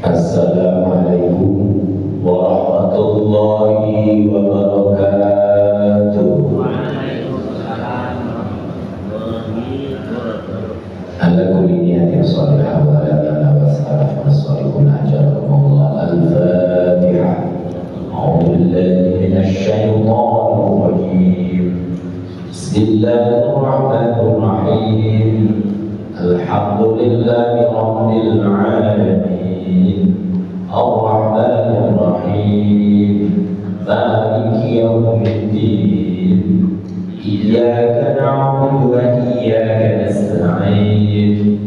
Assalamualaikum warahmatullahi wabarakatuh. Waalaikumsalam warahmatullahi wabarakatuh. Ala kulli niyatin shalihah wa ala man wasaraf wassalihun ajarakumullah. Al-Fatihah. A'udzu billahi minasy syaithanir rajim. Bismillahirrahmanirrahim. Alhamdulillahi rabbil alamin. Ar-Rahmanir Rahim. Maliki yaumiddin. Iyyaka na'budu wa iyyaka nasta'in.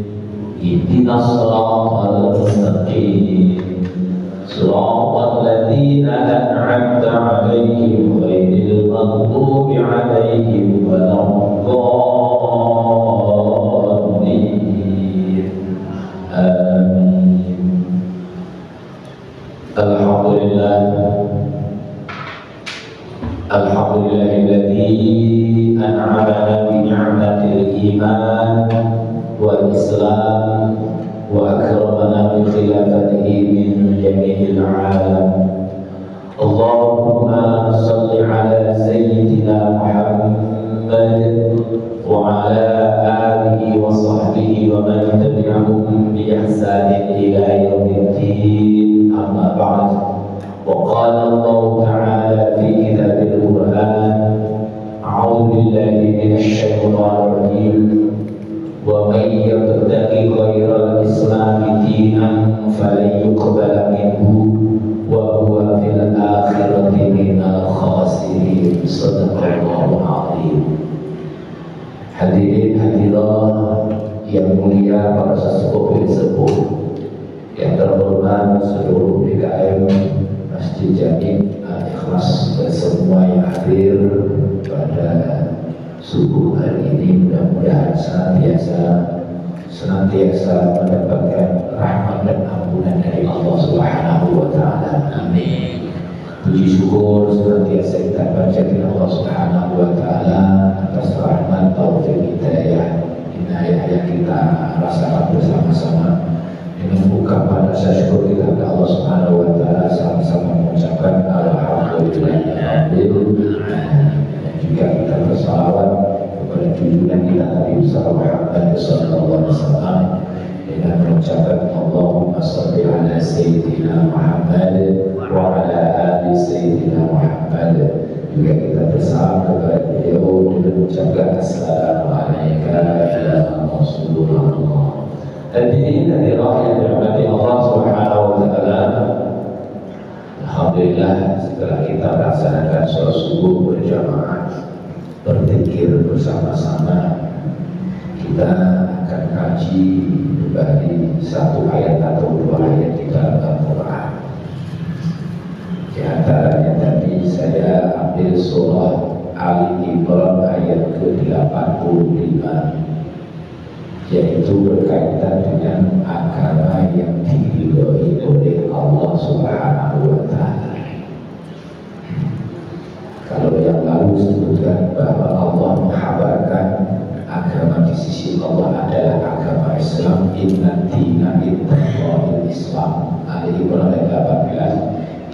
Ihdinas siratal mustaqim. Siratal ladzina an'amta 'alaihim ghairil maghdubi 'alaihim waladdallin. Amin. Alhamdulillah. Alhamdulillahilladzi an'amana bi ni'matil iman wal islam wa akramana bi khilafatihi min jami'il alam. Allahumma salli ala sayyidina Muhammad wa ala alihi wa sahbihi wa man tabi'ahum bi ihsanin ila yaumiddin. Amma ba'd. وقال الله تعالى في كتاب القرآن: أعوذ بالله من الشيطان الرجيم ومن يبتغ غير الإسلام دينا فلن يقبل منه وهو في الآخرة من الخاسرين. صدق الله العظيم. Hadirin hadirat yang mulia, para sesepuh yang terhormat seluruh DKM Masjid Jami Al-Ikhlas dan semua yang hadir pada subuh hari ini, mudah-mudahan senantiasa mendapatkan rahmat dan ampunan dari Allah Subhanahu wa Ta'ala. Amin. Puji syukur senantiasa kita panjatkan Allah Subhanahu wa Ta'ala atas rahmat, taufik, hidayah, inayah yang kita rasakan bersama-sama. Dengan ungkapan rasa syukur kita kepada Allah Subhanahu wa Ta'ala, sama-sama mengucapkan alhamdulillah. Dan juga kita bersalawat kepada junjungan kita Nabi Muhammad sallallahu alaihi wasallam dengan mengucapkan Allahumma shalli ala sayyidina Muhammad wa ala ali sayyidina Muhammad. Juga kita bersalam kepada beliau dengan mengucapkan assalamualaikum ya Rasulullah. Hadirin hadirat yang dirahmati Allah Subhanahu wa Ta'ala, alhamdulillah setelah kita melaksanakan sholat subuh berjamaah, berzikir bersama-sama, kita akan kaji kembali satu ayat atau dua ayat di dalam Al-Quran. Di antaranya tadi saya ambil surah Ali Imran ayat ke-85, yaitu berkaitan dengan agama yang diridhoi oleh Allah Subhanahu wa Ta'ala. Kalau yang lalu sebutkan bahwa Allah menghabarkan agama di sisi Allah adalah agama Islam, inna dina indallahil Islam, Ali Imran ayat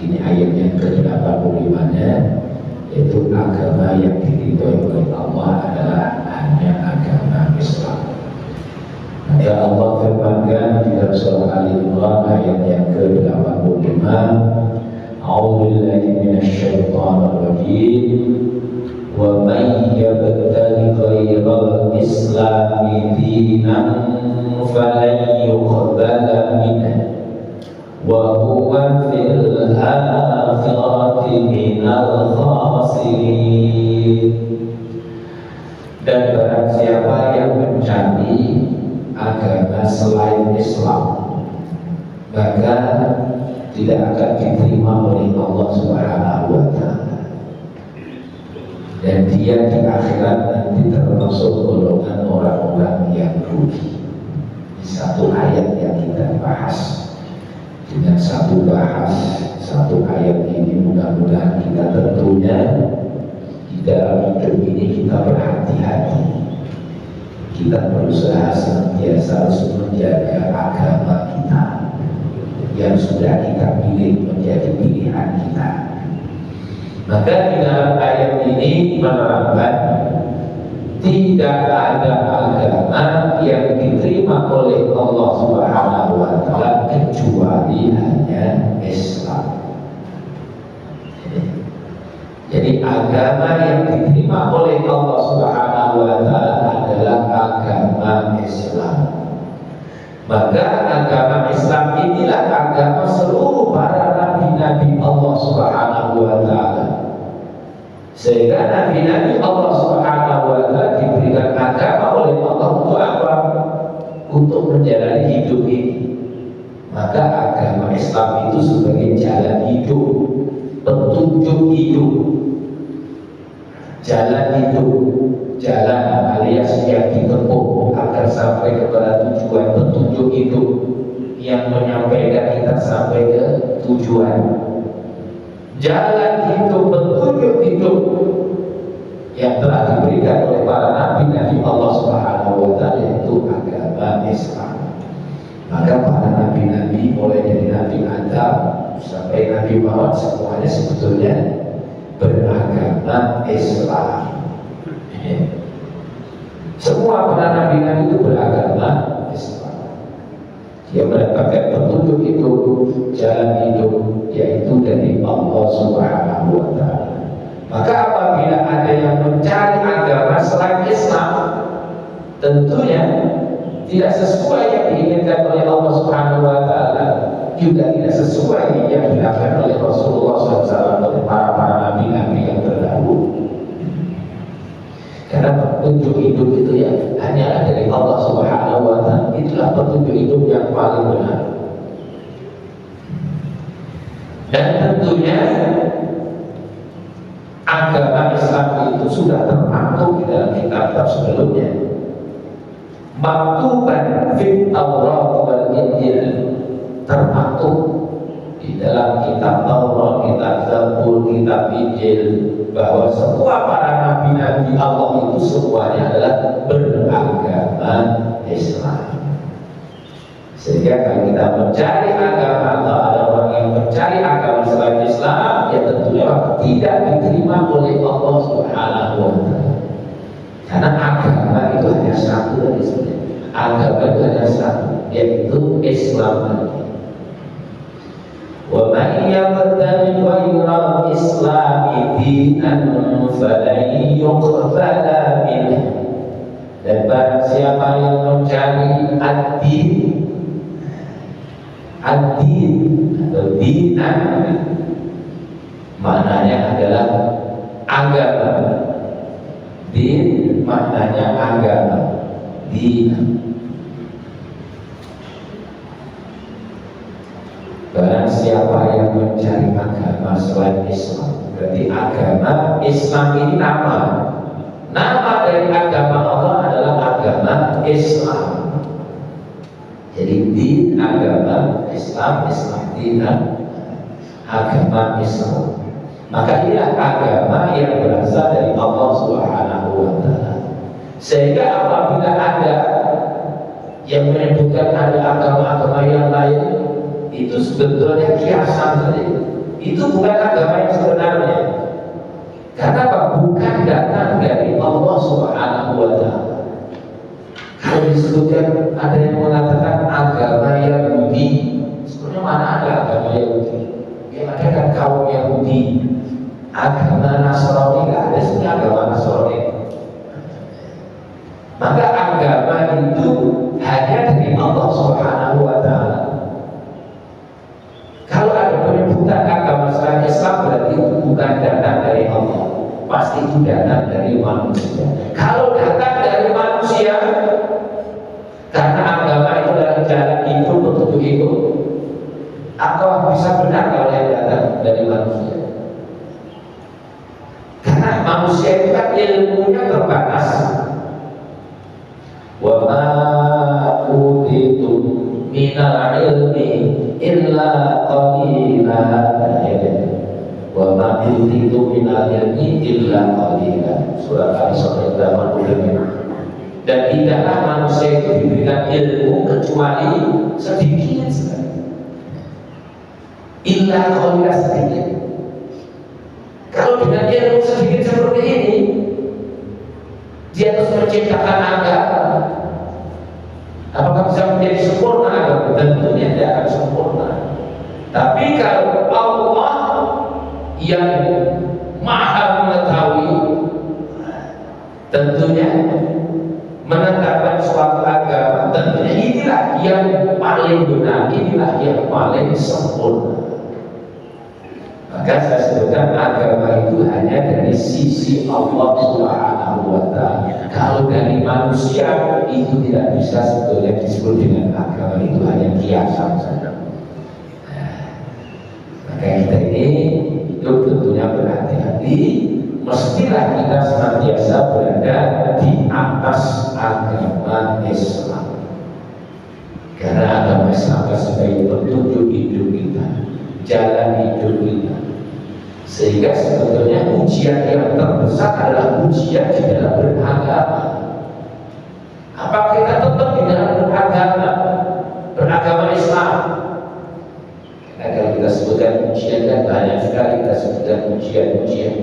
18. Ini ayat yang ke-85-nya, yaitu agama yang diridhoi oleh Allah adalah hanya agama Islam. Ya Allah firmankan di dalam surah Ali Imran ayat yang ke-85, A'udzu billahi minasy syaithanir rajim. Wa may yabtaghi ghairal islami dinan falan yuqbala minhu wa huwa fil akhirati minal khasirin. Dan barang siapa yang mencari agama selain Islam, maka tidak akan diterima oleh Allah Subhanahu wa Ta'ala, dan dia di akhirat nanti termasuk golongan orang-orang yang rugi. Satu ayat yang kita bahas dengan satu ayat ini, mudah-mudahan kita tentunya di dalam hidup ini kita berhati-hati. Kita berusaha senantiasa harus menjaga agama kita, yang sudah kita pilih menjadi pilihan kita. Maka di dalam ayat ini menerangkan tidak ada agama yang diterima oleh Allah Subhanahu wa Ta'ala kecuali hanya Islam. Jadi agama yang diterima oleh Allah Subhanahu wa Ta'ala adalah agama Islam. Maka agama Islam inilah agama seluruh para nabi-nabi Allah Subhanahu wa Ta'ala. Sehingga nabi-nabi Allah Subhanahu wa Ta'ala diberikan agama oleh Allah untuk apa? Untuk menjalani hidup ini. Maka agama Islam itu sebagai jalan hidup, petunjuk hidup, jalan hidup, jalan alias yang ditempuh agar sampai kepada tujuan, petunjuk hidup yang menyampaikan kita sampai ke tujuan. Jalan hidup, petunjuk hidup yang telah diberikan oleh para nabi-nabi Allah Subhanahu wa Ta'ala, yaitu agama Islam. Maka para nabi-nabi mulai dari Nabi Adam sampai Nabi Muhammad semuanya sebetulnya beragama Islam. Semua para nabi-nabi itu beragama Islam. Dia mendapatkan petunjuk itu, jalan hidup, yaitu dari Allah Subhanahu wa Ta'ala. Maka apabila ada yang mencari agama selain Islam, tentunya tidak sesuai yang diinginkan oleh Allah Subhanahu wa Ta'ala, juga tidak sesuai yang dilakukan oleh Rasulullah SAW, oleh para nabi-nabi yang terdahulu. Karena petunjuk hidup itu ya hanyalah dari Allah Subhanahu wa Ta'ala. Itulah petunjuk hidup yang paling benar. Dan tentunya agama Islam itu sudah termaktub di dalam kitab-kitab sebelumnya. Maktuban fit Taurat wal Injil, termaktub di dalam kitab Taurat, kitab Zabur, kitab Injil, bahwa semua para nabi-nabi Allah itu semuanya adalah beragama Islam. Sehingga kalau kita mencari agama atau ada orang yang mencari agama selain Islam, ya tentunya tidak diterima oleh Allah Subhanahu wa Ta'ala. Karena agama itu hanya satu dari sebenarnya. Agama itu hanya satu, yaitu Islam. Wa man yabtaghi ghayra al-islami dinan falan yuqbala minhu. Dan barang siapa yang mencari ad-din atau dinan, maknanya adalah agama. Din maknanya agama. Din. Barang siapa yang mencari agama selain Islam, berarti agama Islam ini nama dari agama Allah adalah agama Islam. Jadi din agama Islam, Islam din agama Islam. Maka inilah agama yang berasal dari Allah Subhanahu wa Ta'ala. Sehingga apabila ada yang menyebutkan ada agama-agama yang lain, itu sebetulnya kiasan saja. Itu bukan agama yang sebenarnya. Karena apa? Bukan datang dari Allah Subhanahu wa Ta'ala. Kalau disebutkan ada yang mengatakan agama Yahudi, sebenarnya mana ada agama Yahudi? Yang ada kan kaum Yahudi. Agama Nasrani nggak ada, sebenarnya agama Nasrani. Maka agama itu hanya dari Allah Subhanahu wa Ta'ala. Kalau ada penyebutan agama selain Islam, berarti itu bukan datang dari Allah, pasti itu datang dari manusia. Kalau datang dari manusia, karena agama itu adalah jalan hidup untuk hidup, atau bisa benar kalau yang datang dari manusia? Karena manusia itu kan ilmunya terbatas. Wa ma utitum minal ilmi illa qalila. Wa ma utitum minal ilmi illa qalila. Surah Al-Isra 85. Dan tidaklah manusia itu diberikan ilmu kecuali sedikit sekali. illa qalilan sedikit. Kalau dengan ilmu sedikit seperti ini, dia terus menciptakan agama, apakah bisa menjadi sempurna agama? Tentunya tidak akan sempurna. Tapi kalau Allah yang maha mengetahui, tentunya menetapkan suatu agama, tentunya inilah yang paling benar, inilah yang paling sempurna. Maka saya sebutkan agama itu hanya dari sisi Allah Subhanahu wa Ta'ala. Kalau dari manusia itu tidak bisa sebetulnya disebut dengan agama, itu hanya kiasan saja. Maka kita ini hidup tentunya berhati-hati. Mestilah kita senantiasa berada di atas agama Islam, karena agama Islam sebagai petunjuk hidup kita, jalan hidup kita. Sehingga sebetulnya ujian yang terbesar adalah ujian di dalam beragama. Apa kita tetap di dalam beragama Islam? Kalau kita sebutkan ujian kan banyak sekali, kita sebutkan ujian-ujian.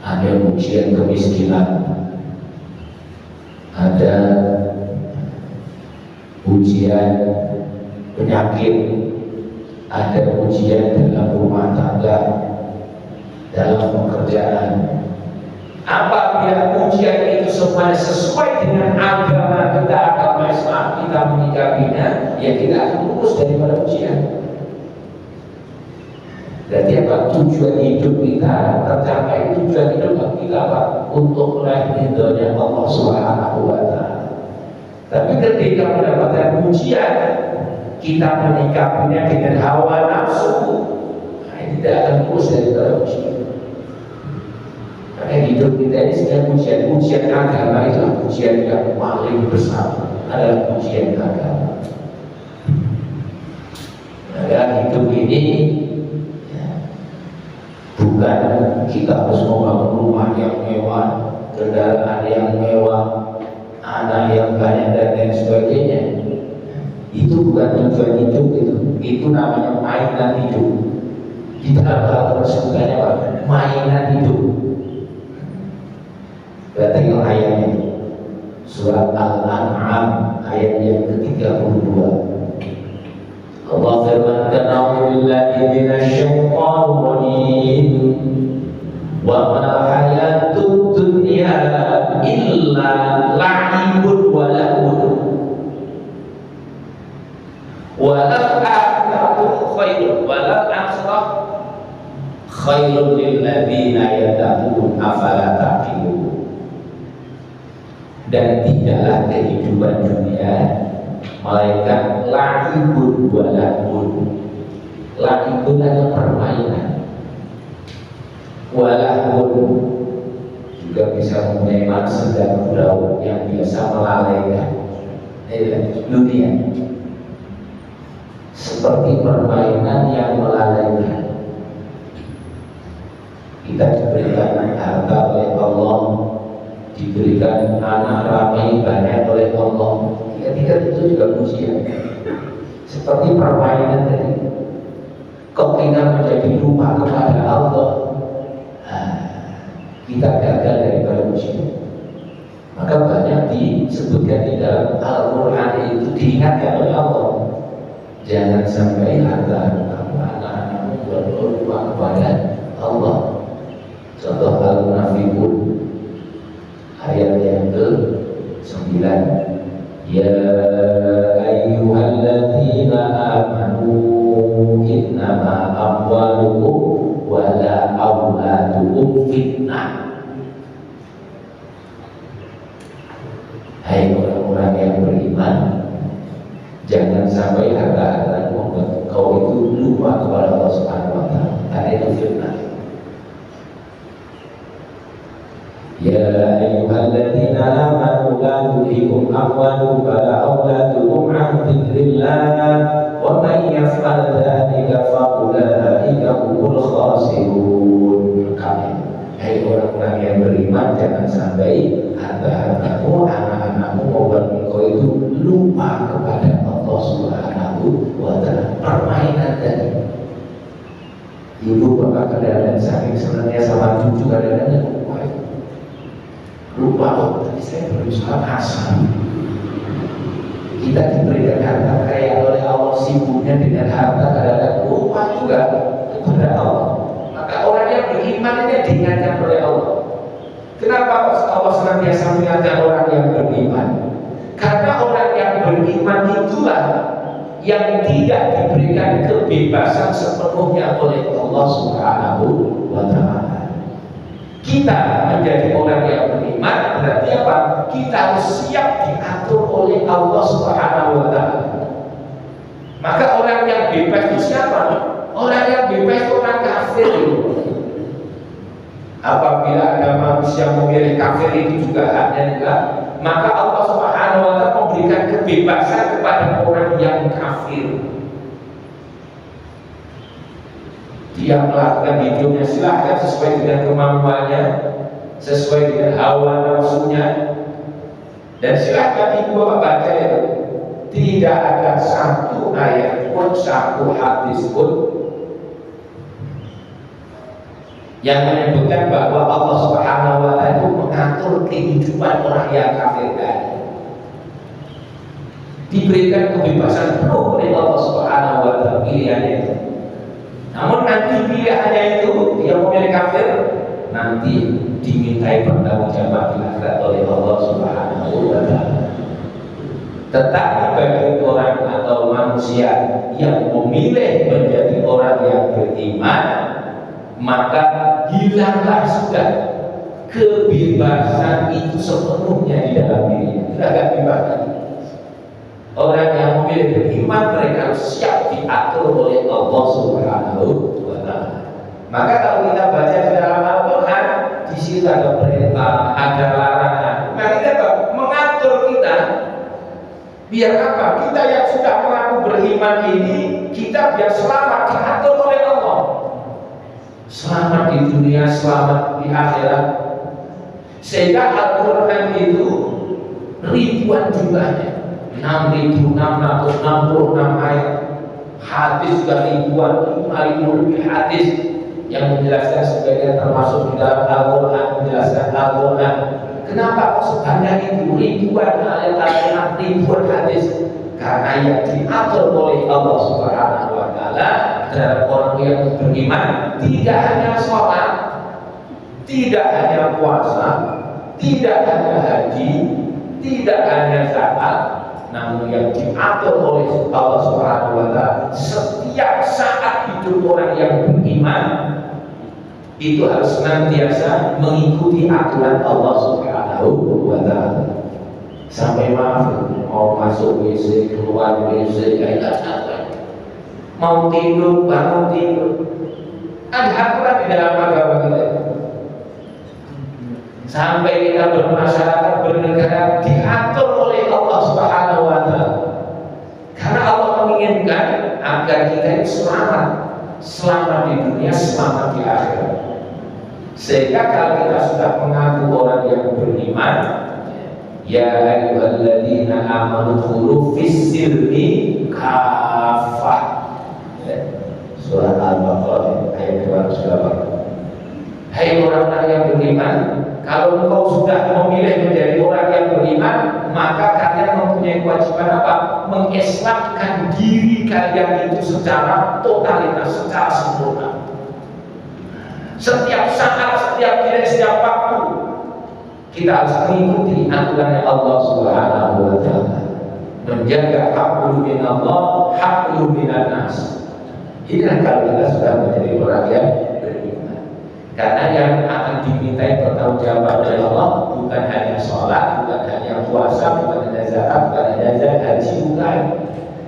Ada ujian kemiskinan, ada ujian penyakit, ada ujian dalam rumah tangga, dalam pekerjaan. Apabila ujian itu semuanya sesuai dengan agama kita, agama Islam, kita menyikapinya, ya kita akan lulus daripada ujian. Jadi apa? Tujuan hidup kita tercapai, tujuan hidup kita apa? Untuk meraih ridhonya Allah Subhanahu wa Ta'ala. Tapi ketika mendapatkan ujian, kita menyikapinya dengan hawa nafsu, nah, ini tidak akan lulus daripada ujian. Karena hidup kita ini sebenarnya ujian agama itu ujian yang paling besar, adalah ujian agama. Maka hidup ini bukan kita harus membangun rumah yang mewah, kendaraan yang mewah, anak yang banyak dan lain sebagainya. Itu bukan tujuan hidup, itu namanya mainan hidup. Kita dalam sebutannya apa? Mainan hidup. Kita tengok ayatnya, surat Al-An'am ayat yang ke-32. Allah firmankan, "A'udzubillahi minasyaitonir rajim. Wa ma hayatud dunya illa la'ibun wa lahun. Wa al-akhiratu khairun wa al-akhirah khairun lil ladzina yattaqun afala taqilun." Dan tidaklah kehidupan dunia malaikat la'ibun wa lahun. La'ibun adalah permainan, wa lahun juga bisa mempunyai maksud dan gurau yang biasa melalaikan dunia, seperti permainan yang melalaikan. Kita diberikan harta oleh Allah, diberikan anak ramai banyak oleh Allah. Ketika itu juga ujian, seperti permainan tadi. Kok kita menjadi lupa kepada Allah, kita gagal daripada ujian. Maka banyak disebutkan di dalam Al-Quran itu diingatkan oleh Allah, jangan sampai harta kamu, anak-anakmu berlupa kepada Allah. Contoh Al-Munafiqun ayat yang ke-9. Ya ayyuhalladzina amanu innama amwalukum wa la auladukum fitnah. Hai orang-orang yang beriman, jangan sampai harta-harta membuat kau itu lupa kepada Allah Subhanahu wa Ta'ala, karena itu fitnah. Ya ayyuhalladzina amanu la tulhikum amwalukum wala auladukum an dzikrillah wa may yaf'al dzalika fa ulaika humul khasirun. Hai orang-orang yang beriman, jangan sampai harta-hartamu, anak-anakmu membuat engkau itu lupa kepada Allah Subhanahu wa Ta'ala. Permainan tadi. bapak kadang-kadang saking senangnya sama cucu kadang-kadang lupa oh tadi saya berusaha asal. Kita diberikan harta kaya oleh Allah, sibuknya dengan harta kadang-kadang lupa juga kepada Allah. Maka orang yang beriman ini diingatkan oleh Allah. Kenapa Allah senantiasa mengingatkan orang yang beriman? Karena orang yang beriman itulah yang tidak diberikan kebebasan sepenuhnya oleh Allah Subhanahu wa Ta'ala. Kita menjadi orang yang beriman berarti apa? Kita harus siap diatur oleh Allah Subhanahu wa Ta'ala. Maka orang yang bebas itu siapa? Orang yang bebas itu orang kafir. Apabila ada manusia memilih kafir itu juga haknya juga, maka Allah Subhanahu wa Ta'ala memberikan kebebasan kepada orang yang kafir. Dia melakukan hidupnya silahkan sesuai dengan kemampuannya, sesuai dengan hawa nafsunya, dan silahkan ibu bapak baca itu. Tidak ada satu ayat pun, satu hadis pun yang menyebutkan bahwa Allah Subhanahu wa Ta'ala itu mengatur kehidupan orang yang kafir tadi. Diberikan kebebasan penuh oleh Allah Subhanahu wa Ta'ala pilihannya itu. Namun nanti pilihannya itu dia memilih kafir, nanti dimintai pertanggungjawaban di akhirat oleh Allah Subhanahu wa Ta'ala. Tetapi bagi orang atau manusia yang memilih menjadi orang yang beriman, maka hilanglah sudah kebebasan itu sepenuhnya di dalam dirinya. Sudah tidak bebas lagi. Orang yang memilih beriman mereka harus siap diatur oleh Allah Subhanahu wa Ta'ala. Maka kalau kita baca di dalam Al-Quran, di situ ada perintah, ada larangan. Nah kita mengatur kita. Biar apa? Kita yang sudah mengaku beriman ini, kita biar selamat diatur oleh Allah. Selamat di dunia, selamat di akhirat. Sehingga Al-Quran itu ribuan jumlahnya, 6.666 ayat. Hadis juga ribuan, 5.000 lebih hadis yang menjelaskan sebagian termasuk di dalam Al-Quran, menjelaskan Al-Quran. Kenapa kok sebanyak itu ribuan ayat Al-Quran, ribuan hadis? Karena yang diatur oleh Allah Subhanahu wa Ta'ala terhadap orang yang beriman tidak hanya sholat, tidak hanya puasa, tidak hanya haji, tidak hanya zakat, namun yang diatur oleh Allah Subhanahu wa Ta'ala setiap saat hidup orang yang beriman itu harus senantiasa mengikuti aturan Allah Subhanahu wa Ta'ala. Sampai maaf, mau masuk WC, keluar WC, kayak mau tidur, bangun tidur, ada aturan di dalam agama kita. Sampai kita bermasyarakat, bernegara diatur oleh Allah Subhanahu wa Ta'ala. Karena Allah menginginkan agar kita selamat, selamat di dunia, selamat di akhirat. Sehingga kalau kita sudah mengaku orang yang beriman, ya ayyuhalladzina amanu khulu fis-silmi kafah. Surah Al-Baqarah ayat 208. Hai orang-orang yang beriman, kalau engkau sudah memilih menjadi orang yang beriman, maka kalian mempunyai kewajiban apa? Mengislamkan diri kalian itu secara totalitas, secara sempurna. Setiap saat, setiap kali, setiap waktu kita harus mengikuti aturan Allah Subhanahu wa Ta'ala. Menjaga haqqul minallah, haqqul minannas. Inilah kalau kita sudah menjadi orang yang beriman. Karena yang akan dimintai pertanggungjawaban dari Allah bukan hanya sholat, bukan hanya puasa, bukan hanya zakat, bukan hanya haji, bukan.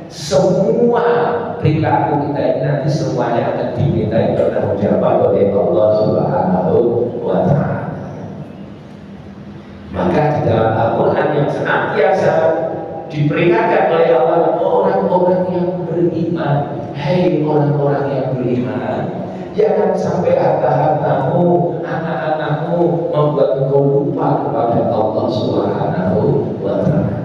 Semua perilaku kita ini nanti semuanya akan dimintai pertanggungjawaban oleh Allah Subhanahu wa Ta'ala. Maka di dalam Al-Quran yang senantiasa diperingatkan oleh Allah orang-orang yang beriman. Hei orang-orang yang beriman, jangan sampai harta-hartamu, anak-anakmu membuat engkau lupa kepada Allah Subhanahu wa Ta'ala.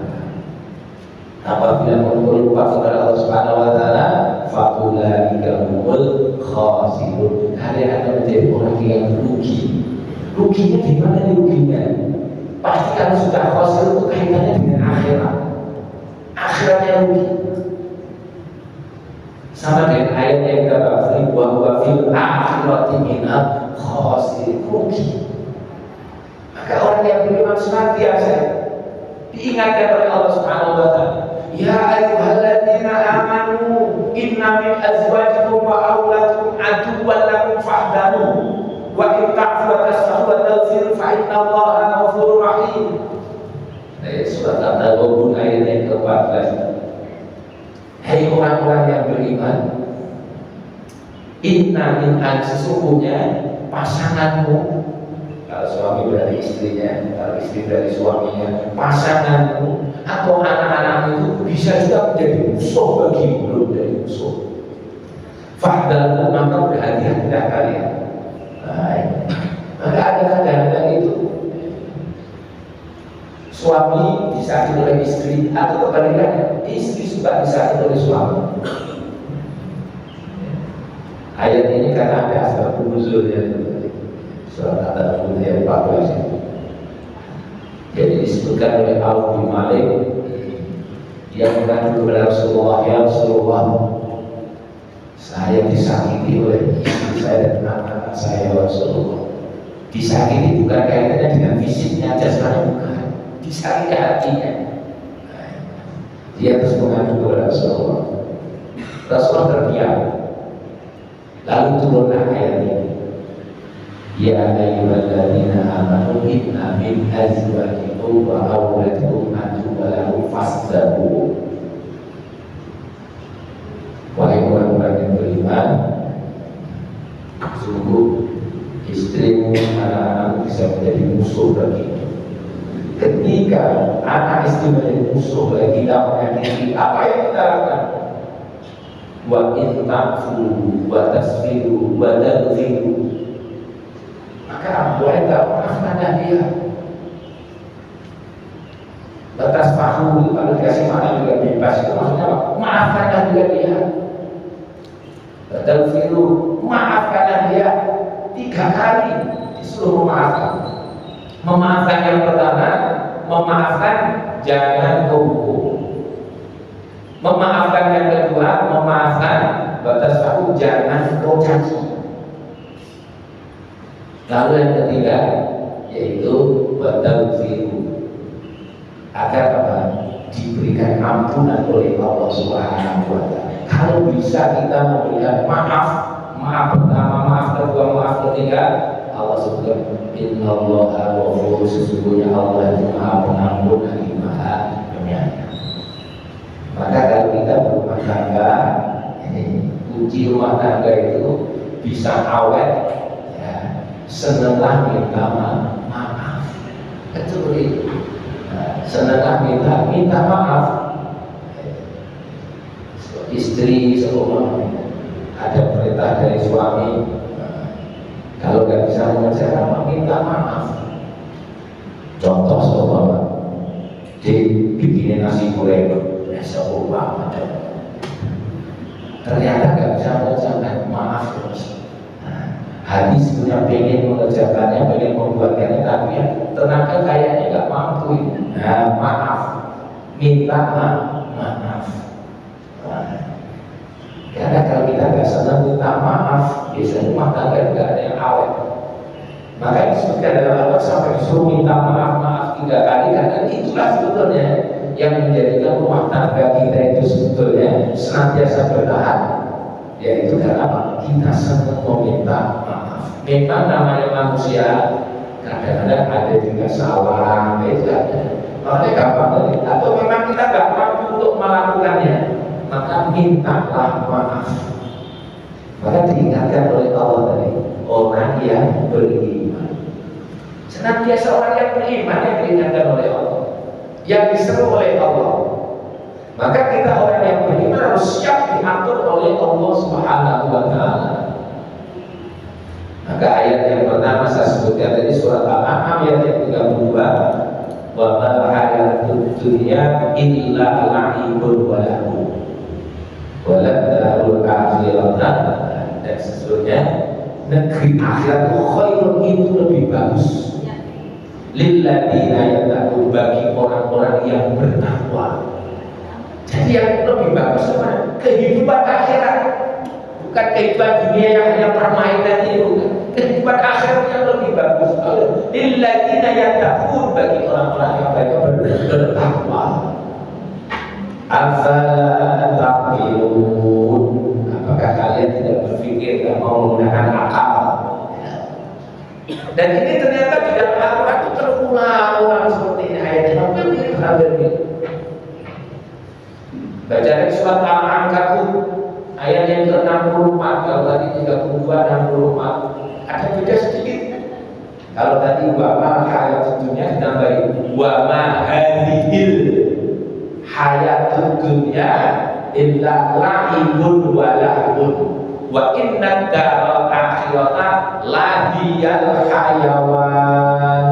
Apabila engkau lupa kepada Allah Subhanahu wa Ta'ala, faulaika humul khasirun. Kalian Ruginya di mana nih ruginya? Pasti kalau sudah khosir itu kaitannya dengan akhirat. Akhiratnya rugi. Sama dengan ayat yang kita bahas ini, wa fil akhirati minal khosir, rugi. Maka orang yang beriman senantiasa diingatkan oleh Allah Subhanahu wa taala, ya ayyuhalladzina amanu inna min azwajikum wa auladikum aduwwan lakum fahdharu wa in ta'fu wa tasfahu wa taghfiru fa innallaha ghafurur rahim. Surat At-Taghabun ayat yang ke-14. Hai orang-orang yang beriman, inna min sesungguhnya pasanganmu, kalau suami dari istrinya, kalau istri dari suaminya, pasanganmu atau anak-anak itu bisa juga menjadi musuh bagimu, belum dari musuh. Fahdalu, maka berhati-hatilah kalian. Maka ada kadang-kadang itu suami disakiti oleh istri atau kebalikannya, istri suka disakiti oleh suami. Ayat ini karena ada asbab nuzulnya. Surat At-Taghabun ayat 14 itu. Jadi disebutkan oleh Auf bin Malik yang mengatakan kepada Rasulullah, ya Rasulullah, saya disakiti oleh istri saya dan anak-anak saya, ya Rasulullah. Disakiti bukan kaitannya dengan fisiknya, jasmani bukan, disakiti hatinya. Dia terus mengadu kepada Rasulullah. Rasulullah terdiam. Lalu turunlah ayat ini. Ya ayyuhalladzina amanu inna min azwajikum wa auladikum aduwwan lakum fahdharu. Wahai orang-orang yang beriman, sungguh istrimu, anak-anakmu bisa menjadi musuh bagimu. Ketika anak istri menjadi musuh bagi kita, menyakiti, apa yang kita lakukan? Wa in ta'fu wa tasfiru wa taghfiru, maka boleh tak maafkanlah dia. Batas pahu kalau dikasih mana juga bebas, itu maksudnya apa? Maafkanlah juga dia. Taghfiru, maafkanlah dia. 3 kali disuruh memaafkan. Memaafkan yang pertama, memaafkan jangan hukum. Memaafkan yang kedua, memaafkan batas pahu jangan kau caci. Lalu yang ketiga yaitu taghfiru, agar apa? Diberikan ampunan oleh Allah Subhanahu wa taala. Kalau bisa kita memberikan maaf pertama, maaf kedua, maaf ketiga, Allah sebutkan innallaha ghafurur, sesungguhnya Allah itu Maha Pengampun lagi Maha Penyayang. Maka kalau kita berumah tangga, kunci rumah tangga itu bisa awet, senanglah minta maaf. Betul itu. Senanglah minta maaf. Istri seumur ada perintah dari suami, kalau nggak bisa mengerjakan minta maaf. Contoh seumpama dibikinin nasi goreng, seumpama ternyata nggak bisa mengerjakan, maaf terus. Hati sebenarnya pengen mengerjakannya, pengen membuatkannya, tapi ya tenaga kayaknya nggak mampu. Maaf, minta maaf. Karena kalau kita nggak senang minta maaf, biasanya rumah tangga nggak ada yang awet. Maka disebutkan dalam Al-Quran sampai disuruh minta maaf 3 kali, karena itulah sebetulnya yang menjadikan rumah tangga kita itu sebetulnya senantiasa bertahan. Yaitu karena apa? Kita senang meminta maaf. Memang namanya manusia, kadang-kadang ada juga salah, itu ada. Makanya gampang tadi. Atau memang kita nggak mampu untuk melakukannya, maka mintalah maaf. Maka diingatkan oleh Allah tadi, orang yang beriman. Senantiasa orang yang beriman yang diingatkan oleh Allah, yang diseru oleh Allah. Maka kita orang yang beriman harus siap diatur oleh Allah Subhanahu wa taala. Maka ayat yang pertama saya sebutkan tadi surat Al-An'am ayat yang 32, wa ma hayatud dunya illa la'ibun wa lahu wa la darul akhirah, dan sesungguhnya negeri akhirat khairun itu lebih bagus. Lilladzina yattaqun, bagi orang-orang yang bertakwa. Jadi yang lebih bagus apa? Kehidupan akhirat, bukan kehidupan dunia yang hanya permainan itu. Kehidupan akhirat yang lebih bagus. Lilladzina yattaqun, bagi orang-orang yang mereka bertakwa. Afala taqilun, apakah kalian tidak berpikir, tidak mau menggunakan akal? Dan ini ternyata di dalam Al-Quran itu terulang-ulang seperti ini ayatnya. Hampir mirip. Baca dari surat Al-Ankabut ayat yang ke-64, kalau tadi 32, 64 ada beda sedikit. Kalau tadi wama hayat dunia ditambahin wama hadhil hayatud dunya illa la'ibun wa lahun wa inna daral akhirata lahiyal hayawan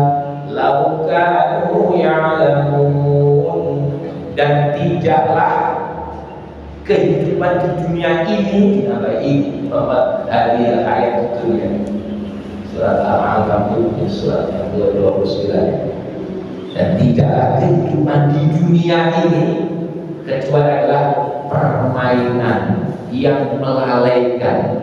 law kanu ya'lamun. Dan tidaklah kehidupan di dunia ini ditambahi bahwa hadhil hayat dunya, surat Al-Ankabut surat yang ke-29. Dan tidaklah kehidupan di dunia ini kecuali adalah permainan yang melalaikan.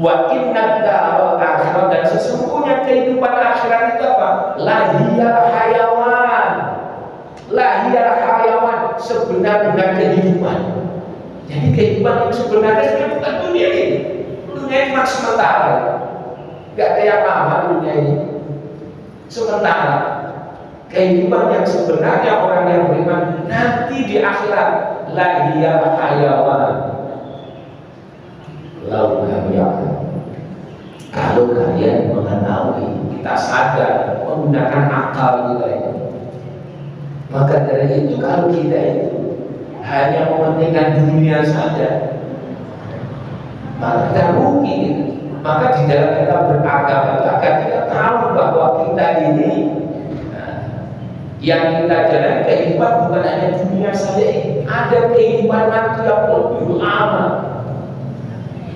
Wa inna daral akhirat, dan sesungguhnya kehidupan akhirat itu apa? Lahiyal hayawan. Lahiyal hayawan, sebenar-benar kehidupan. Jadi kehidupan yang sebenarnya bukan dunia ini. Dunia ini cuma sementara. Gak ada yang lama dunia ini. Sementara. Kehidupan yang sebenarnya orang yang beriman nanti di akhirat, lahiyal hayawan. Kalau kalian mengetahui, kita sadar menggunakan akal kita ini, maka dari itu kalau kita itu hanya mementingkan dunia saja, maka kita rugi. Maka di dalam kita beragama agar kita tahu bahwa kita ini yang kita jalani kehidupan bukan hanya dunia saja, ada kehidupan nanti yang lebih lama,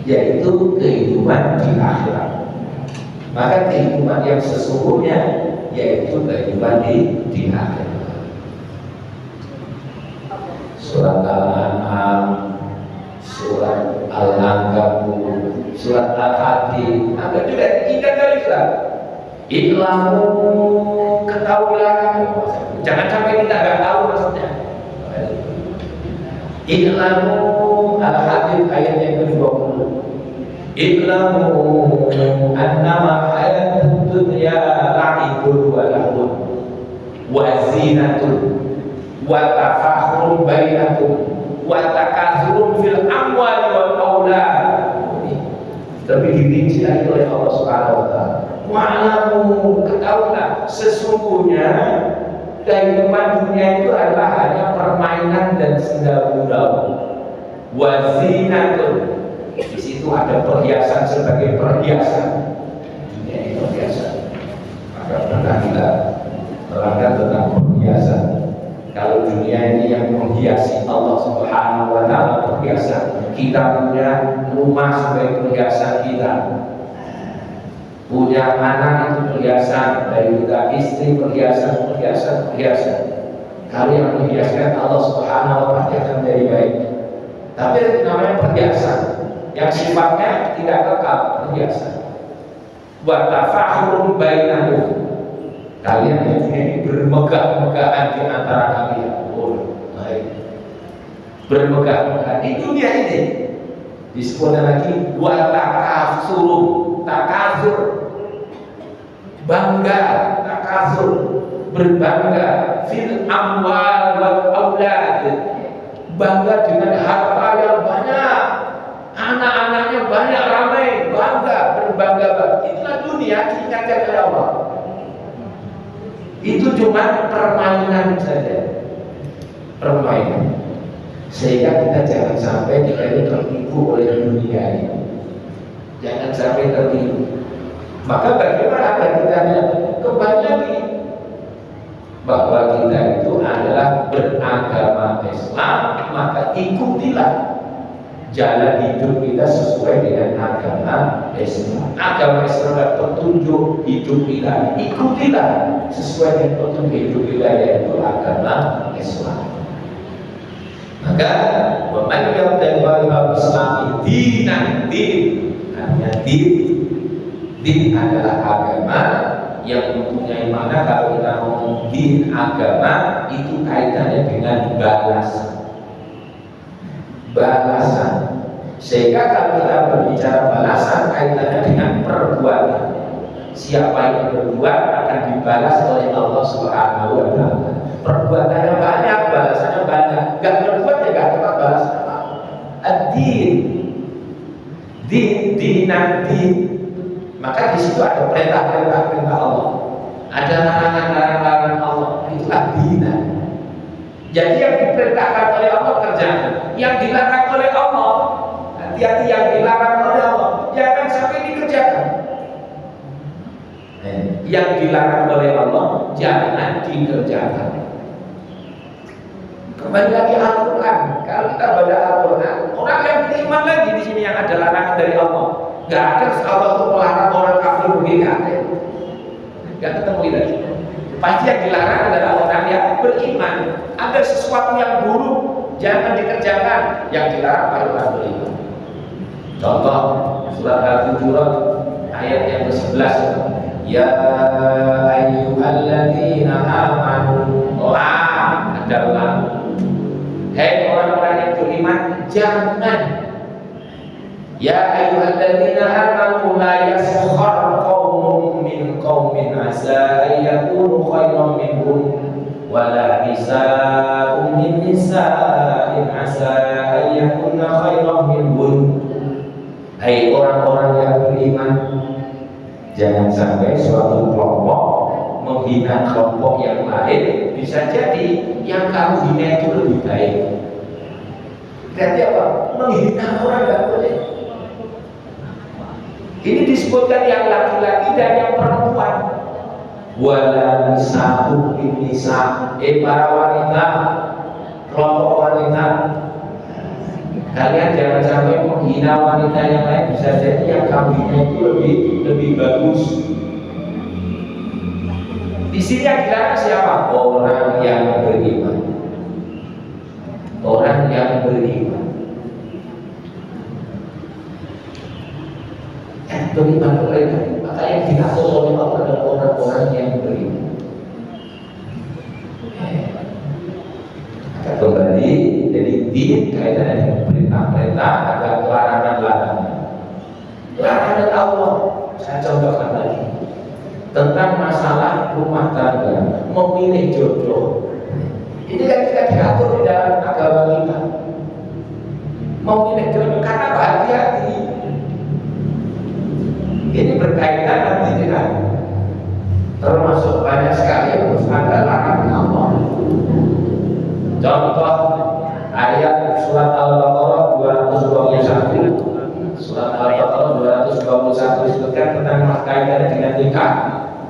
yaitu kehidupan di akhirat. Maka kehidupan yang sesungguhnya yaitu kehidupan di akhirat. Surat Al-An'am, surat Al-Ankabut, surat Al-Hadid, ada juga 3 kali surat. Ilmu, ketahuilah, jangan sampai kita nggak tahu maksudnya. Ilmu, Al-Hadid ayat yang ke-20. Ilmu annama hayatud dunya la'ibun wa lahun wa zinatun wa tafakhurun bainakum wa takathurun fil amwali wal aulad. Tapi dirinci lagi oleh Allah Subhanahu wa taala. Wa'lamu, ketahuilah sesungguhnya kehidupan dunia itu adalah hanya permainan dan senda-gurau. Wa zinatun, di situ ada perhiasan sebagai perhiasan. Dunia ini perhiasan. Maka pernah kita terangkan tentang perhiasan. Kalau dunia ini yang menghiasi Allah Subhanahu wa taala perhiasan. Kita punya rumah sebagai perhiasan kita. Punya anak itu perhiasan, dari juga istri perhiasan. Kalau yang menghiaskan Allah Subhanahu wa taala akan menjadi baik. Tapi itu namanya perhiasan yang sifatnya tidak kekal, perhiasan. Wa tafakhurun bainakum, kalian ini bermegah-megahan di antara kalian. Oh, baik. Bermegah-megahan di dunia ini. Disebutkan lagi wa takasur, bangga, takasur, berbangga fil amwal wal aulad, bangga dengan harta yang banyak, anak-anaknya banyak, ramai, bangga, berbangga. Itulah dunia diingatkan oleh Allah. Itu cuma permainan saja, permainan. Sehingga kita jangan sampai kita ini tertipu oleh dunia ini. Jangan sampai tertipu. Maka bagaimana agar kita kembali lagi bahwa kita itu adalah beragama Islam, maka ikutilah jalan hidup kita sesuai dengan agama Islam. Agama Islam adalah petunjuk hidup kita, ikutilah sesuai dengan petunjuk hidup kita, yaitu agama Islam. Maka memanggil dari Islam dinan, artinya din adalah agama yang mempunyai makna. Kalau kita ngomong din agama itu kaitannya dengan balasan. Sehingga kalau kita berbicara balasan kaitannya dengan perbuatan. Siapa yang berbuat akan dibalas oleh Allah Subhanahu wa taala. Perbuatannya banyak, balasannya banyak. Gak berbuat ya gak dapat balasan apa. Din. Maka di situ ada perintah Allah, ada larangan Allah. Itulah dinan. Jadi yang diperintahkan oleh Allah kerjakan, yang dilarang oleh Allah, hati-hati, yang dilarang oleh Allah jangan sampai dikerjakan. Yang dilarang oleh Allah jangan dikerjakan. Kembali lagi Al-Quran. Kalau kita baca Al-Quran, orang yang beriman lagi di sini yang ada larangan dari Allah. Gak ada Allah itu melarang orang kafir begini, gak ada. Gak ketemu kita. Pasti yang dilarang adalah orang yang beriman. Ada sesuatu yang buruk jangan dikerjakan. Yang dilarang pada orang beriman. Contoh surat Al-Hujurat ayat yang ke-11. Ya ayyuhalladzina amanu, adalah hei orang-orang yang beriman, jangan. Ya ayyuhalladzina amanu la yaskhar qaumun min qaumin asa an yakunu khairan minhum wa la nisa'un min nisa'in asa an yakunna khairan minhum. Hai orang-orang yang beriman, jangan sampai suatu kelompok menghina kelompok yang lain. Bisa jadi yang kamu hina itu lebih baik. Berarti apa? Menghina orang tidak boleh. Ini disebutkan yang laki-laki dan yang perempuan. Wala nisa'u bin nisa', para wanita, kelompok wanita, kalian jangan sampai menghina wanita yang lain. Bisa jadi yang kamu hina itu lebih bagus. Di sini yang dilarang siapa? Orang yang beriman. Orang yang beriman. Beriman mereka. Maka yang diatur oleh Allah adalah orang-orang yang beriman. Maka kembali, jadi din kaitannya dengan perintah-perintah, ada larangan-larangan. Larangan Allah. Saya contohkan lagi. Tentang masalah rumah tangga, memilih jodoh. Ini kan kita diatur di dalam agama kita. Memilih jodoh karena hati-hati. Ini berkaitan nanti dengan termasuk banyak sekali yang harus ada larangan Allah. Contoh ayat surat Al-Baqarah 221. Surat Al-Baqarah 221 disebutkan tentang kaitannya dengan nikah.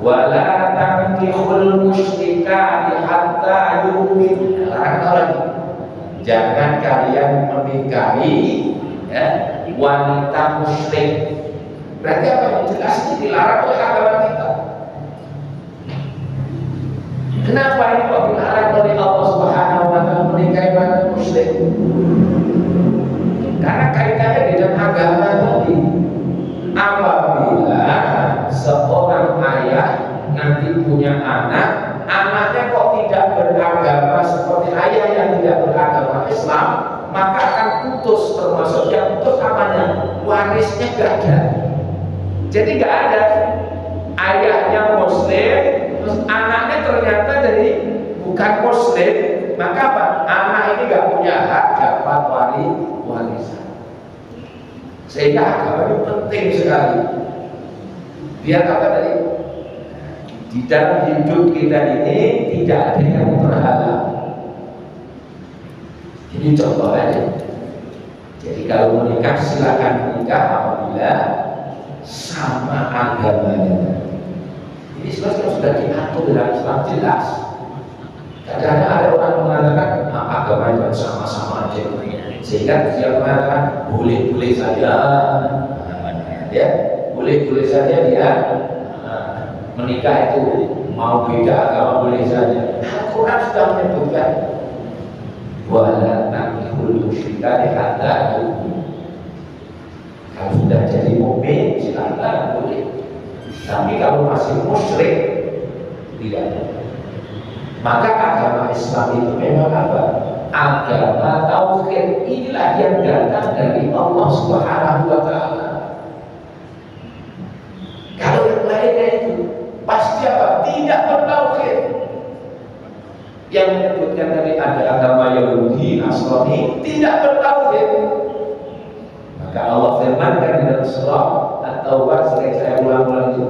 Wala tankihul musyrikati hatta yu'min. Larangan lagi. Jangan kalian menikahi wanita musyrik. Berarti apa yang jelas ini dilarang oleh agama kita. Kenapa ini kok dilarang oleh Allah Subhanahu wa taala menikahi wanita musyrik? Karena kaitannya dengan agama tadi. Apabila seorang ayah nanti punya anak, anaknya kok tidak beragama seperti ayah yang tidak beragama Islam, maka akan putus. Termasuk yang putus apanya? Warisnya gak ada. Jadi gak ada. Ayahnya Muslim, terus anaknya ternyata dari bukan Muslim, maka apa? Anak ini gak punya hak dapat warisan. Sehingga agama ini penting sekali. Biar apa tadi? Di dalam hidup kita ini tidak ada yang berhalang. Ini contoh aja. Jadi kalau menikah silakan menikah apabila sama agamanya. Ini sebenarnya sudah diatur dalam Islam jelas. Kadang-kadang ada orang mengatakan agama itu sama-sama aja, sehingga Sehingga dia mengatakan boleh-boleh saja, ya boleh-boleh saja dia menikah itu, mau beda agama boleh saja. Al-Quran sudah menyebutkan wala tankihul musyrikati hatta yu'minu. Kalau sudah jadi mukmin silakan boleh. Tapi kalau masih musyrik tidak. Maka agama Islam itu memang apa? Agama tauhid. Inilah yang datang dari Allah Subhanahu wa taala. Kalau yang lainnya itu pasti apa? Tidak bertauhid. Yang menyebutkan tadi ada agama Yahudi, Nasrani, tidak bertauhid. Maka Allah firmankan di dalam surah At-Taubah, sering saya ulang-ulang itu,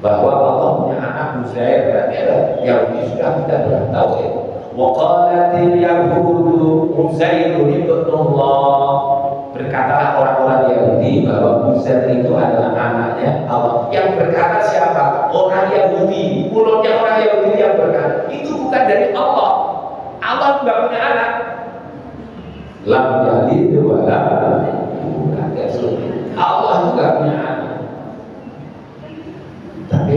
bahwa Allah punya anak Uzair, berarti ada Yahudi sudah tidak bertauhid. Wa qalatil yahudu Uzairun ibnullah. Berkatalah orang-orang Yahudi bahwa Uzair itu adalah anaknya Allah. Yang berkata siapa? Orang Yahudi. Mulutnya orang Yahudi yang berkata. Itu bukan dari Allah. Allah tidak punya anak. Lam yalid wa lam yulad. Allah juga punya anak. Tapi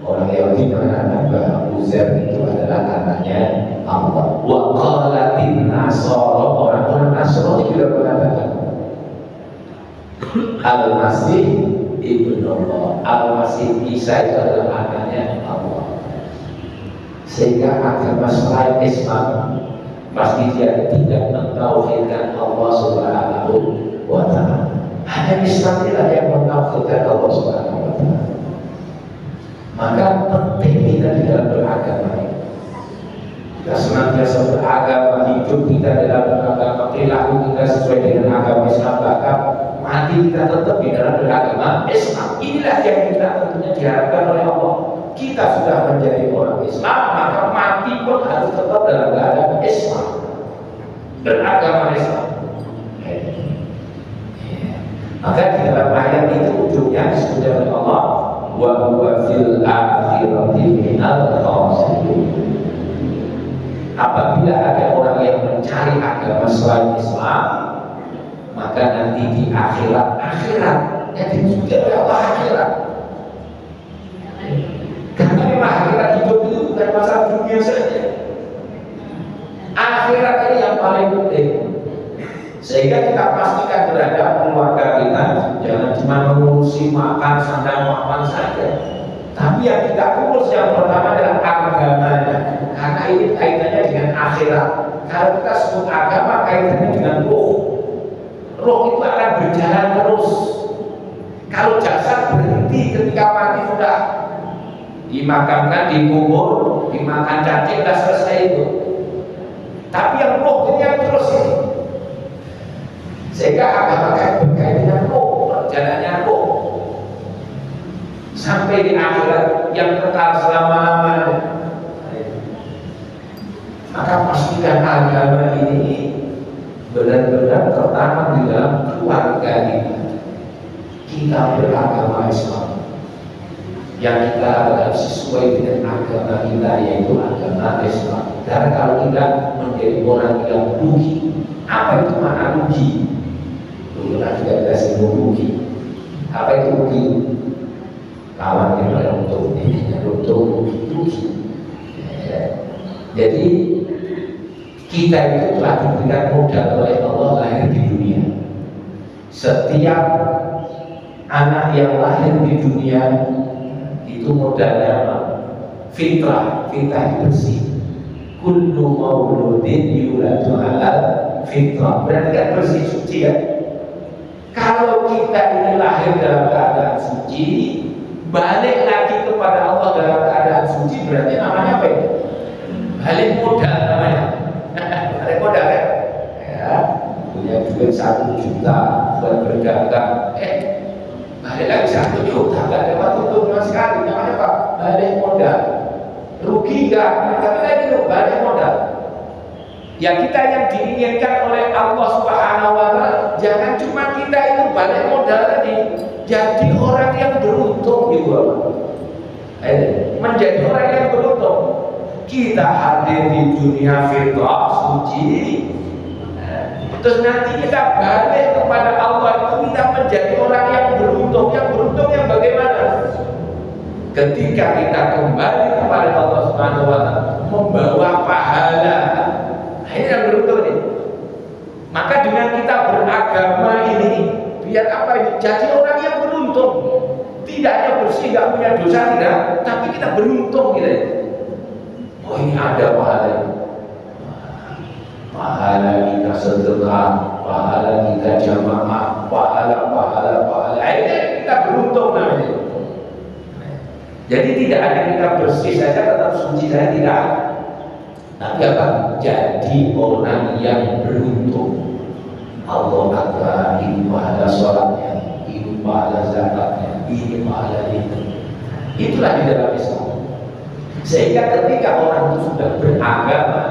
orang Yahudi mengatakan bahwa Uzair itu adalah anaknya Allah. Wa qalatin nasara, orang-orang Nasrani juga mengatakan Al-Masih ibnullah, Al-Masih Isa itu adalah anaknya Allah. Sehingga agama selain Islam pasti dia tidak mentauhidkan Allah Subhanahu wa taala. Hanya Islam inilah yang mentauhidkan Allah Subhanahu wa taala. Maka penting kita di dalam beragama ini. Kita senantiasa beragama, hidup kita dalam beragama, perilaku kita sesuai dengan agama Islam, bahkan mati kita tetap di dalam beragama Islam. Inilah yang kita tentunya diharapkan oleh Allah. Kita sudah menjadi orang Islam, maka mati pun harus tetap dalam keadaan Islam, beragama Islam. Maka di dalam ayat itu ujungnya disebutkan oleh Allah, wa huwa fil akhirati minal khasirin. Apabila ada orang yang mencari agama selain Islam, maka nanti di akhiratnya dipuji oleh Allah akhirat. Karena memang akhirat hidup itu bukan masalah dunia saja. Akhirat ini yang paling penting. Sehingga kita pastikan terhadap keluarga kita jangan cuma mengurusi makan, sandang, makan saja. Tapi yang kita urus yang pertama adalah agamanya. Karena ini kaitannya dengan akhirat. Kalau kita sebut agama kaitannya dengan roh. Roh itu akan berjalan terus. Kalau jasad berhenti ketika mati sudah dimakamkan, dikubur, dimakan cacing, sudah selesai itu. Tapi yang roh ini yang terus ini. Sehingga agama berkaitan dengan roh, perjalanannya roh sampai di akhirat yang kekal selama-lamanya. Maka pastikan agama ini benar-benar tertanam di dalam keluarga kita. Kita beragama Islam, yang kita harus sesuai dengan agama kita, yaitu agama Islam. Dan kalau kita menjadi orang yang rugi, apa itu makna rugi? Dulu juga kita singgung rugi. Apa itu rugi? Kawan yang beruntung, ini beruntung rugi. Jadi kita itu telah diberikan modal oleh Allah lahir di dunia. Setiap anak yang lahir di dunia itu modalnya apa? Fitrah, fitrah bersih. Kullu mauludin yuladu ala fitrah. Berarti kan bersih, suci ya. Kalau kita ini lahir dalam keadaan suci, balik lagi kepada Allah dalam keadaan suci, berarti namanya apa itu? Balik modal namanya. Balik modal kan? Ya, punya duit 1 juta buat berdagang. Balik lagi 1 juta, nggak dapat untung sama sekali. Namanya apa? Balik modal. Rugi nggak? Tapi lagi itu balik modal. Ya kita yang diinginkan oleh Allah Subhanahu wa taala, jangan cuma kita itu balik modal tadi, jadi orang yang beruntung di bawah. Menjadi orang yang beruntung. Kita hadir di dunia fitrah suci, Terus nanti kita balik kepada Allah itu kita menjadi orang yang beruntung. Yang beruntung yang bagaimana? Ketika kita kembali kepada Allah Subhanahu wa Ta'ala membawa pahala. Nah, ini yang beruntung nih. Maka dengan kita beragama ini biar apa ini? Jadi orang yang beruntung. Tidak hanya bersih, tidak punya dosa, tidak, tapi kita beruntung gitu. Oh ini ada pahala ini. Pahala kita sedekah, pahala kita jamaah, pahala. Akhirnya kita beruntung namanya. Jadi tidak ada kita bersih saja tetap suci saja tidak. Tapi apa? Jadi orang yang beruntung. Allah Akbar, ini pahala sholatnya, ini pahala zakatnya, ini pahala itu. Itulah di dalam Islam. Sehingga ketika orang itu sudah beragama,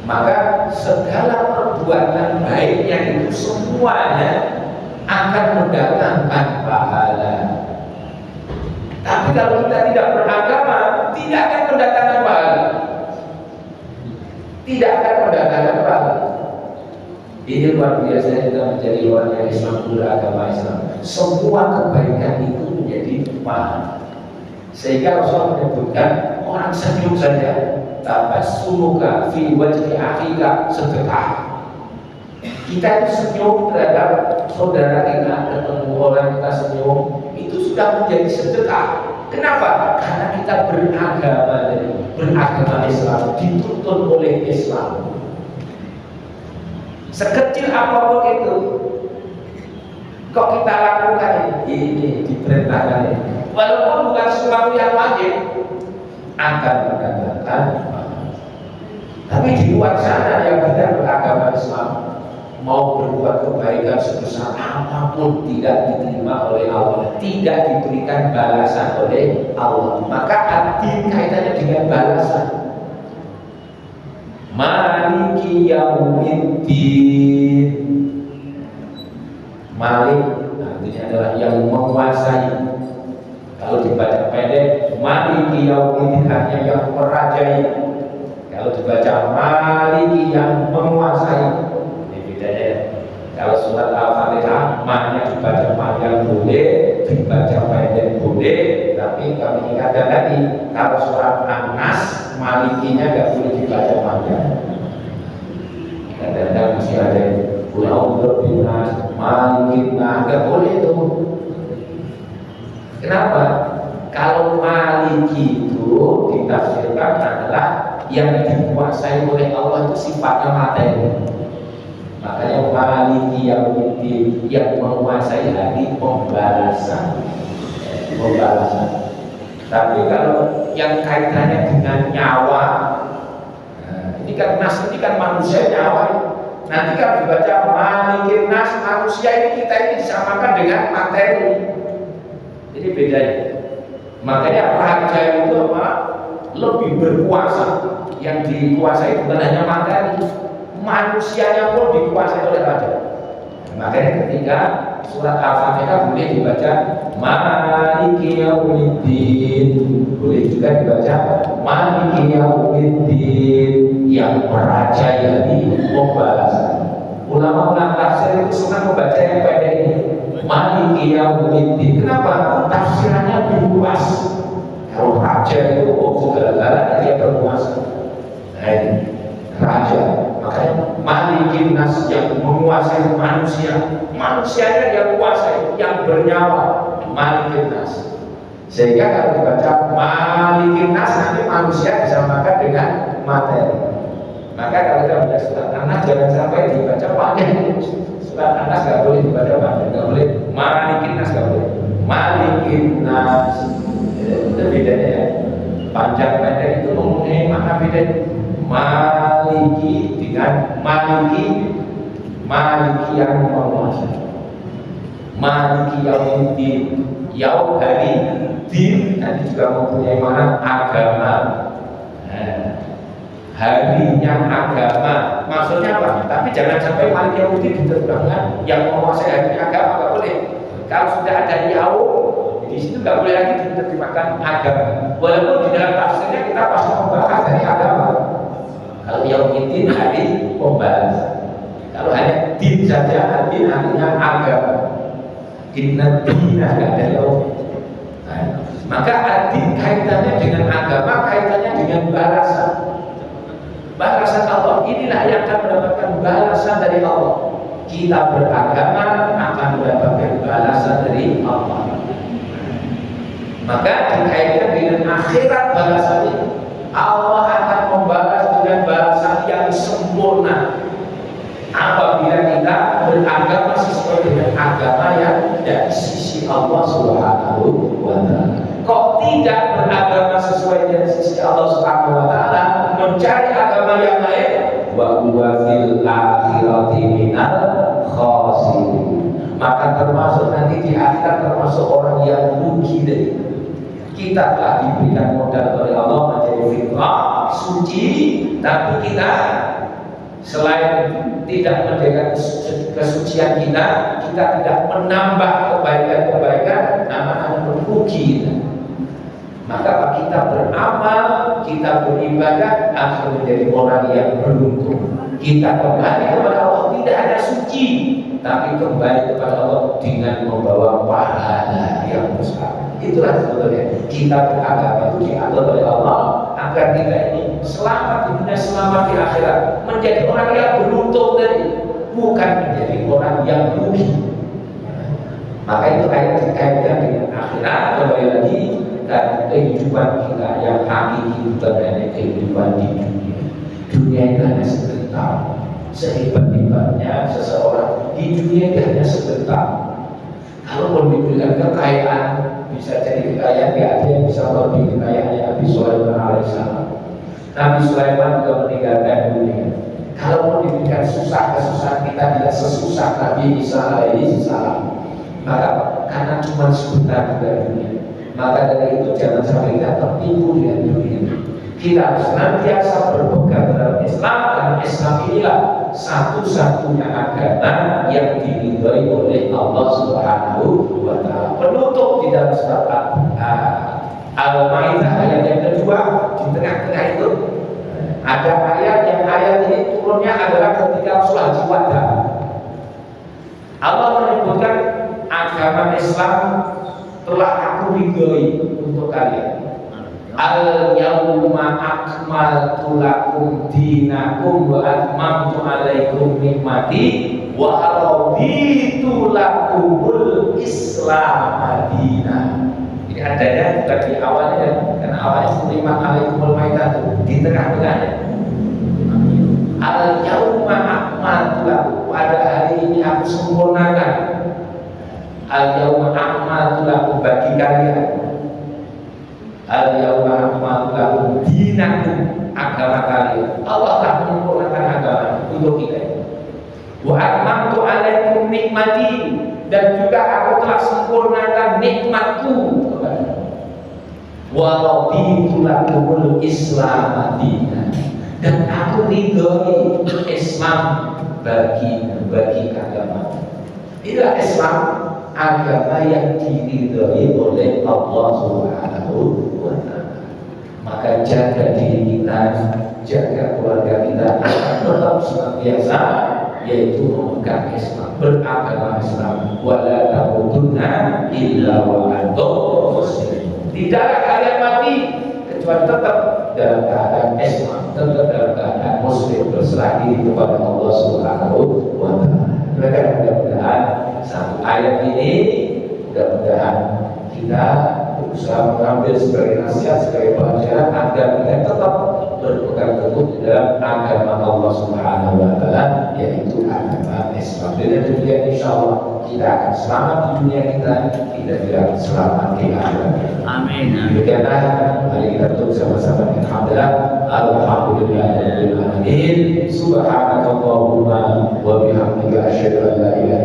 maka segala perbuatan baiknya itu semuanya akan mendatangkan pahala. Tapi kalau kita tidak beragama, tidak akan mendatangkan pahala. Tidak akan mendatangkan pahala. Ini luar biasa kita menjadi orang yang Islam, beragama Islam. Semua kebaikan itu menjadi pahala. Sehingga Rasul menyebutkan orang senyum saja, tabassumuka fi wajhi akhika sedekah. Kita itu senyum terhadap saudara kita, ketemu orang kita senyum, itu sudah menjadi sedekah. Kenapa? Karena kita beragama Islam, dituntun oleh Islam. Sekecil apapun itu, kok kita lakukan ini diperintahkan ini. Walaupun bukan sesuatu yang wajib, akan mendatangkan. Tapi di luar sana yang tidak beragama Islam mau berbuat kebaikan sebesar apapun tidak diterima oleh Allah, tidak diberikan balasan oleh Allah. Maka adil kaitannya dengan balasan. Maliki yaumiddin. Malik artinya adalah yang menguasai. Kalau dibaca pendek, Maliki yaumiddin artinya yang merajai. Kalau dibaca Maliki yang menguasai. Ini bedanya. Kalau surat Al-Fatihah, maknya dibaca panjang boleh, dibaca pendek boleh, tapi kami ingatkan tadi, kalau surat An-Nas, Malikinya nggak boleh dibaca panjang. Kadang-kadang masih ada pulau berbinas, Malikin, nggak boleh itu. Kenapa? Kalau Maliki itu ditafsirkan adalah yang dikuasai oleh Allah itu sifatnya materi. Makanya Maliki yang menguasai hari pembalasan. Tapi kalau yang kaitannya dengan nyawa, ini kan nas, ini kan manusia nyawa. Nanti kan dibaca Malikin nas, manusia ini kita ini disamakan dengan materi. Jadi bedanya. Makanya raja itu apa? Lebih berkuasa. Yang dikuasai bukan hanya materi, manusianya pun dikuasai oleh raja. Makanya ketika surat Al-Fatihah boleh dibaca Maliki yaumiddin, boleh juga dibaca Maliki yaumiddin, yang merajai di pembalasan. Ulama-ulama tafsir itu senang membaca yang pendek ini, Maliki yaumiddin. Kenapa? Tafsirannya lebih luas. Kalau raja itu segala-galanya dia berkuasa. Nah ini raja. Makanya Malikin nas, yang menguasai manusia, manusianya yang kuasai, yang bernyawa, Malikin nas. Sehingga kalau dibaca Malikin nas, nanti manusia disamakan dengan materi. Maka kalau kita baca surat An-Nas jangan sampai dibaca panjang. Surat An-Nas nggak boleh dibaca panjang, nggak boleh. Malikin nas nggak boleh. Malikin nas itu bedanya ya. Panjang pendek itu mempunyai makna beda. Maliki dengan Maliki yang menguasai. Maliki yaumiddin, yaum hari, din nanti juga mempunyai makna agama. Harinya agama, maksudnya apa? Tapi jangan sampai Maliki yaumiddin diterjemahkan yang menguasai harinya agama, nggak boleh. Kalau sudah ada yaum, di situ nggak boleh lagi diterjemahkan agama. Walaupun di dalam tafsirnya kita pasti membahas dari agama. Kalau yaumiddin hari pembalasan. Kalau saja ad-din artinya agama. Inna dina ada law. Maka ad-din kaitannya dengan agama, kaitannya dengan balasan. Balasan Allah, inilah yang akan mendapatkan balasan dari Allah. Kita beragama akan mendapatkan balasan dari Allah. Maka dikaitkan dengan akhirat balasannya. Allah akan membalas dengan balasan yang sempurna apabila kita beragama sesuai dengan agama yang dari sisi Allah Subhanahu wa Ta'ala. Kok tidak beragama sesuai dengan sisi Allah Subhanahu wa Ta'ala, mencari agama yang lain, wa huwa fil akhirati minal khasirin, maka termasuk nanti di akhirat termasuk orang yang rugi deh. Kita telah diberikan modal oleh Allah menjadi fitrah suci, tapi kita selain tidak menjaga kesucian kita tidak menambah kebaikan-kebaikan, nama-nama rugi kita. Maka kita beramal, kita beribadah akan menjadi orang yang beruntung. Kita kembali kepada Allah tidak hanya suci, tapi kembali kepada Allah dengan membawa pahala yang besar. Itulah sebetulnya kita beragama itu diatur oleh Allah agar kita ini selamat di dunia, selamat di akhirat, menjadi orang yang beruntung dari, bukan menjadi orang yang rugi. Maka itu dikaitkan dengan akhirat. Kembali lagi, dan kehidupan kita yang hakiki bukan hanya kehidupan di dunia. Dunia itu hanya sebentar. Sehebat-hebatnya seseorang di dunia itu hanya sebentar. Kalau mau diberikan kekayaan, bisa jadi kekayaan, tidak ada yang bisa lebih kekayaannya Nabi Sulaiman alaihissalam. Nabi Sulaiman juga meninggalkan dunia. Kalau mau diberikan susah, kesusahan kita tidak sesusah Nabi Isa alaihissalam. Maka karena cuma sebentar dari dunia, maka dari itu jangan sampai kita tertipu dengan dunia. Kita harus senantiasa berpegang dalam Islam, dan Islam inilah satu-satunya agama yang diridhoi oleh Allah Subhanahu wa Ta'ala. Penutup di dalam surat Al-Maidah ayat yang kedua, di tengah-tengah itu ada ayat ini turunnya adalah ketika Rasulullah Haji Wada. Allah menyebutkan agama Islam telah aku ridhoi untuk kalian. Al-yawma akmaltu lakum dinakum wa atmamtu alaikum nikmati wa raditu lakumul Islam madina. Ini adanya bukan di awalnya, karena awalnya nikmat alaikumul maidah di tengah-tengahnya. Al-yawma akmaltu lakum, pada hari ini aku sempurnakan. Al-yawma akmaltu lakum, bagi kalian. Al-yawma akmaltu lakum dinakum, agama kalian. Allah telah menyempurnakan agama untuk kita. Wa atmamtu alaikum nikmati, dan juga aku telah sempurnakan nikmatku. Wa raditu lakumul Islam madina, dan aku ridhoi Islam bagi agama. Inilah Islam, agama yang diridhoi oleh Allah Subhanahu wa Ta'ala. Maka jaga diri kita, jaga keluarga kita agar tetap senantiasa, yaitu memegang Islam, beragama Islam. Wala tamutunna illa wa antum muslimun. Tidaklah kalian mati kecuali tetap dalam keadaan Islam, tetap dalam keadaan Muslim, berserah diri kepada Allah Subhanahu wa Ta'ala. Mudah-mudahan satu ayat ini, mudah-mudahan kita berusaha mengambil sebagai nasihat, sebagai pelajaran agar kita tetap berpegang teguh di dalam agama Allah Subhanahu wa Ta'ala, yaitu agama Islam. Dengan demikian insya Allah kita akan selamat di dunia kita juga selamat di akhirat. Amin. Demikianlah mari kita tutup sama-sama dengan hamdalah. Alhamdulillahirabbil alamin. Subhanakallahumma wa bihamdika asyhadu an la ilaha